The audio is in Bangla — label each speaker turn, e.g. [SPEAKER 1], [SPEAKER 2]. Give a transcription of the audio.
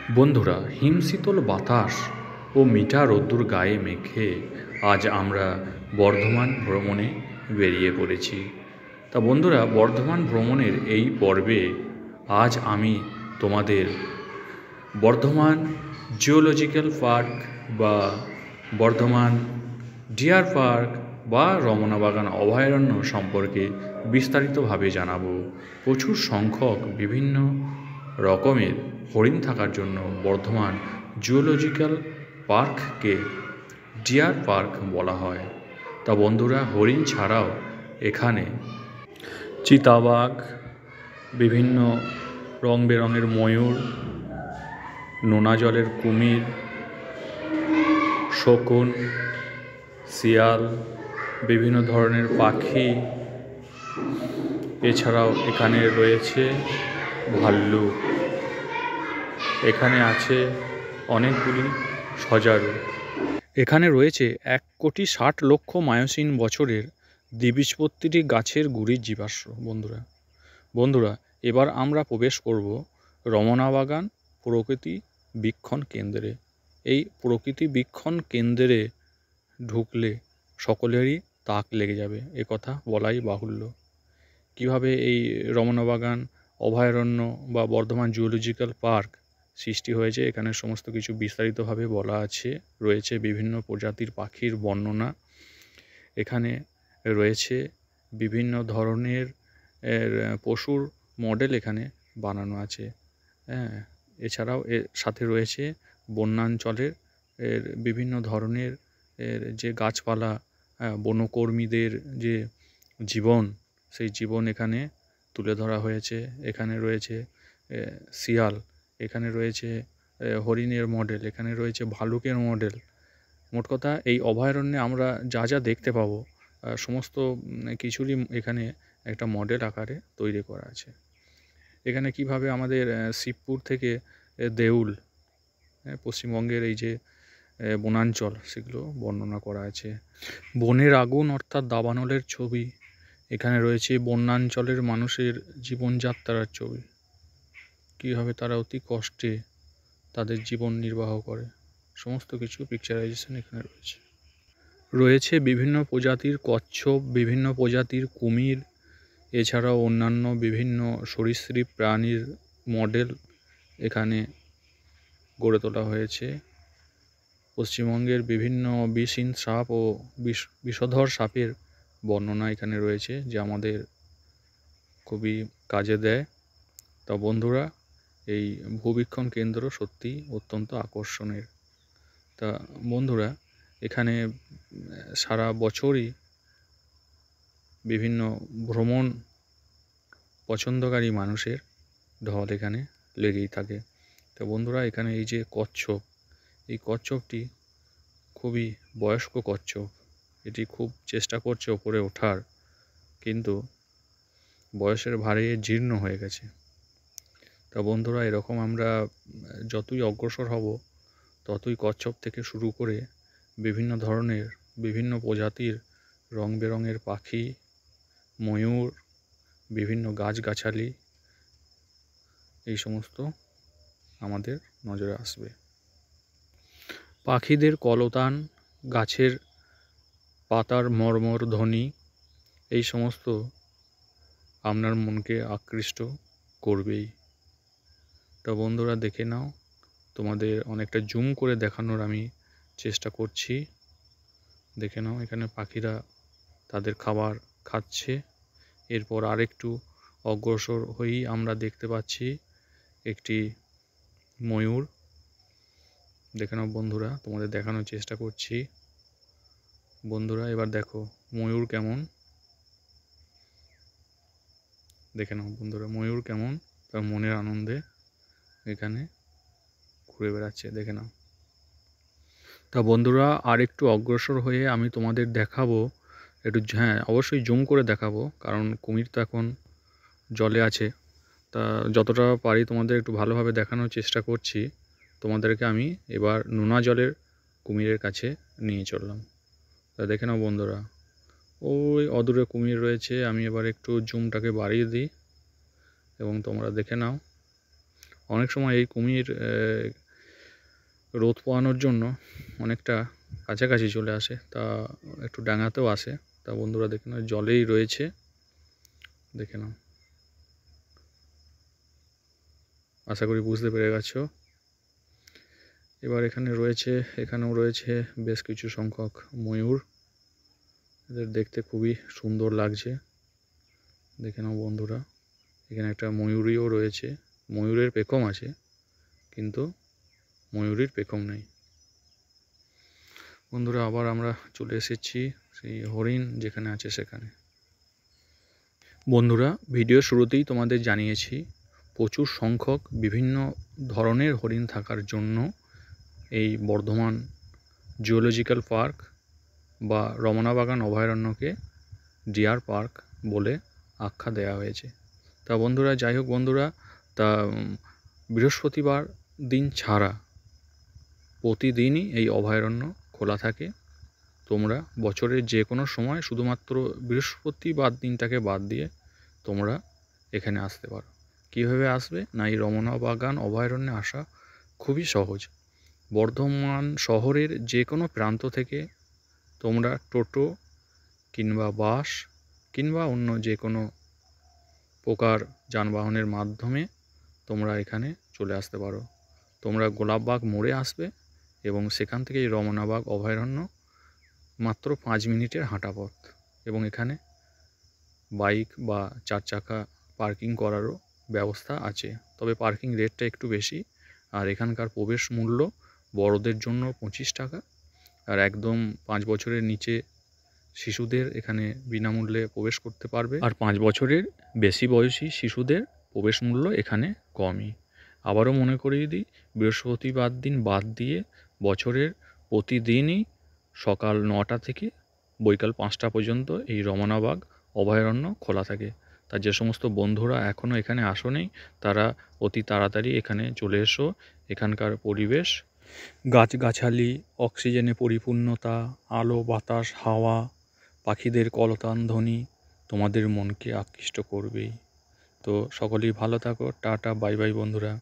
[SPEAKER 1] বন্ধুরা, হিমশীতল বাতাস ও মিঠা রোদ্দুর গায়ে মেখে আজ আমরা বর্ধমান ভ্রমণে বেরিয়ে পড়েছি। তা বন্ধুরা, বর্ধমান ভ্রমণের এই পর্বে আজ আমি তোমাদের বর্ধমান জিওলজিক্যাল পার্ক বা বর্ধমান ডিয়ার পার্ক বা রমনা বাগান অভয়ারণ্য সম্পর্কে বিস্তারিতভাবে জানাবো। প্রচুর সংখ্যক বিভিন্ন রকমের হরিণ থাকার জন্য বর্ধমান জিওলজিক্যাল পার্ককে ডিয়ার পার্ক বলা হয়। তা বন্ধুরা, হরিণ ছাড়াও এখানে চিতাবাঘ, বিভিন্ন রং বেরঙের ময়ূর, নোনা জলের কুমির, শকুন, শিয়াল, বিভিন্ন ধরনের পাখি, এছাড়াও এখানে রয়েছে ভাল্লুক। এখানে আছে অনেকগুলি সজারু। এখানে রয়েছে 1,60,00,000 মায়োসিন বছরের দ্বিবীজপত্রী গাছের গুড়ির জীবাশ্ম। বন্ধুরা, এবার আমরা প্রবেশ করব রমনা বাগান প্রকৃতি বীক্ষণ কেন্দ্রে। এই প্রকৃতি বীক্ষণ কেন্দ্রে ঢুকলে সকলেরই তাক লেগে যাবে, কথা বলাই বাহুল্য। কিভাবে এই রমনা বাগান অভয়ারণ্য বা বর্ধমান জিওলজিক্যাল পার্ক সৃষ্টি হয়েছে, এখানে সমস্ত কিছু বিস্তারিতভাবে বলা আছে। রয়েছে বিভিন্ন প্রজাতির পাখির বর্ণনা, এখানে রয়েছে বিভিন্ন ধরনের পশুর মডেল এখানে বানানো আছে। হ্যাঁ, এছাড়াও এর সাথে রয়েছে বন্যাঞ্চলের বিভিন্ন ধরনের যে গাছপালা, বনকর্মীদের যে জীবন, সেই জীবন এখানে তুলে ধরা হয়েছে। এখানে রয়েছে শিয়াল, এখানে রয়েছে হরিণের মডেল, এখানে রয়েছে ভালুকের মডেল। মোট কথা, এই অভয়ারণ্যে আমরা যা যা দেখতে পাবো সমস্ত কিছুরই এখানে একটা মডেল আকারে তৈরি করা আছে। এখানে কিভাবে আমাদের শিবপুর থেকে দেউল, পশ্চিমবঙ্গের এই যে বনাঞ্চল, সেগুলো বর্ণনা করা আছে। বনের আগুন অর্থাৎ দাবানলের ছবি, এখানে রয়েছে বন্যাঞ্চলের মানুষের জীবনযাত্রার ছবি, কীভাবে তারা অতি কষ্টে তাদের জীবন নির্বাহ করে, সমস্ত কিছু পিকচারাইজেশন এখানে রয়েছে বিভিন্ন প্রজাতির কচ্ছপ, বিভিন্ন প্রজাতির কুমির, এছাড়াও অন্যান্য বিভিন্ন সরীসৃপ প্রাণীর মডেল এখানে গড়ে তোলা হয়েছে। পশ্চিমবঙ্গের বিভিন্ন বিষহীন সাপ ও বিষধর সাপের বর্ণনা এখানে রয়েছে, যা আমাদের খুবই কাজে দেয়। তা বন্ধুরা, এই ভূবীক্ষণ কেন্দ্র সত্যি অত্যন্ত আকর্ষণের। তা বন্ধুরা, এখানে সারা বছরই বিভিন্ন ভ্রমণ পছন্দকারী মানুষের ঢল এখানে লেগেই থাকে। তো বন্ধুরা, এখানে এই যে কচ্ছপ, এই কচ্ছপটি খুবই বয়স্ক কচ্ছপ। এটি খুব চেষ্টা করছে ওপরে ওঠার, কিন্তু বয়সের ভারে জীর্ণ হয়ে গেছে। তা বন্ধুরা, এরকম আমরা যতই অগ্রসর হব, ততই কচ্ছপ থেকে শুরু করে বিভিন্ন ধরনের বিভিন্ন প্রজাতির রং বেরঙের পাখি, ময়ূর, বিভিন্ন গাছগাছালি, এই সমস্ত আমাদের নজরে আসবে। পাখিদের কলতান, গাছের পাতার মর্মর ধ্বনি, এই সমস্ত আপনার মনকে আকৃষ্ট করবেই। তা বন্ধুরা, দেখে নাও, তোমাদের অনেকটা জুম করে দেখানোর আমি চেষ্টা করছি। দেখে নাও, এখানে পাখিরা তাদের খাবার খাচ্ছে। এরপর আরেকটু অগ্রসর হয়েই আমরা দেখতে পাচ্ছি একটি ময়ূর। দেখে নাও বন্ধুরা, তোমাদের দেখানোর চেষ্টা করছি। বন্ধুরা, এবার দেখো ময়ূর কেমন, দেখে নাও বন্ধুরা ময়ূর কেমন তার মনের আনন্দে এখানে ঘুরে বেড়াচ্ছে, দেখে নাও। তা বন্ধুরা, আর একটু অগ্রসর হয়ে আমি তোমাদের দেখাবো একটু, হ্যাঁ অবশ্যই জুম করে দেখাবো, কারণ কুমির তো এখন জলে আছে। তা যতটা পারি তোমাদের একটু ভালোভাবে দেখানোর চেষ্টা করছি। তোমাদেরকে আমি এবার নোনা জলের কুমিরের কাছে নিয়ে চললাম। তা দেখে নাও বন্ধুরা, ওই অদূরে কুমির রয়েছে। আমি এবার একটু জুমটাকে বাড়িয়ে দিই এবং তোমরা দেখে নাও। অনেক সময় এই কুমির রোদ পোয়ানোর জন্য অনেকটা কাছাকাছি চলে আসে, তা একটু ডাঙাতেও আসে। তা বন্ধুরা দেখে নাও, জলেই রয়েছে, দেখে নাও। আশা করি বুঝতে পেরে গেছো। এবার এখানেও রয়েছে বেশ কিছু সংখ্যক ময়ূর। এদের দেখতে খুবই সুন্দর লাগছে, দেখে নাও বন্ধুরা। এখানে একটা ময়ূরীও রয়েছে, ময়ূরের পেখম আছে কিন্তু ময়ূরীর পেখম নেই। বন্ধুরা আবার আমরা চলে এসেছি সেই হরিণ যেখানে আছে সেখানে। বন্ধুরা ভিডিও শুরুতেই তোমাদের জানিয়েছি প্রচুর সংখ্যক বিভিন্ন ধরনের হরিণ থাকার জন্য এই বর্ধমান জুওলজিক্যাল পার্ক বা রমনা বাগান অভয়ারণ্যকে ডিয়ার পার্ক বলে আখ্যা দেওয়া হয়েছে। তা বন্ধুরা যাই হোক বন্ধুরা, তা বৃহস্পতিবার দিন ছাড়া প্রতিদিনই এই অভয়ারণ্য খোলা থাকে। তোমরা বছরের যে কোনো সময় শুধুমাত্র বৃহস্পতিবার দিনটাকে বাদ দিয়ে তোমরা এখানে আসতে পারো। কীভাবে আসবে না, এই রমনা বাগান অভয়ারণ্যে আসা খুবই সহজ। বর্ধমান শহরের যে কোনো প্রান্ত থেকে তোমরা টোটো কিংবা বাস কিংবা অন্য যে কোনো প্রকার যানবাহনের মাধ্যমে তোমরা এখানে চলে আসতে পারো। তোমরা গোলাপবাগ মোড়ে আসবে এবং সেখান থেকে এই রমনাবাগ অভয়ারণ্য মাত্র 5 মিনিটের হাঁটা পথ, এবং এখানে বাইক বা 4 চাকা পার্কিং করারও ব্যবস্থা আছে। তবে পার্কিং রেটটা একটু বেশি, আর এখানকার প্রবেশ মূল্য বড়দের জন্য 25 টাকা, আর একদম 5 বছরের নিচে শিশুদের এখানে বিনামূল্যে প্রবেশ করতে পারবে, আর 5 বছরের বেশি বয়সী শিশুদের প্রবেশ মূল্য এখানে কমই। আবারও মনে করিয়ে দিই, বৃহস্পতিবার দিন বাদ দিয়ে বছরের প্রতিদিনই সকাল 9টা থেকে বৈকাল 5টা পর্যন্ত এই রমনাবাগ অভয়ারণ্য খোলা থাকে। তা যে সমস্ত বন্ধুরা এখনও এখানে আসোনি তারা অতি তাড়াতাড়ি এখানে চলে এসো। এখানকার পরিবেশ, গাছগাছালি, অক্সিজেনে পরিপূর্ণতা, আলো বাতাস হাওয়া, পাখিদের কলতান ধ্বনি তোমাদের মনকে আকৃষ্ট করবেই। তো সকলেই ভালো থাকো, টাটা বাই বাই বন্ধুরা।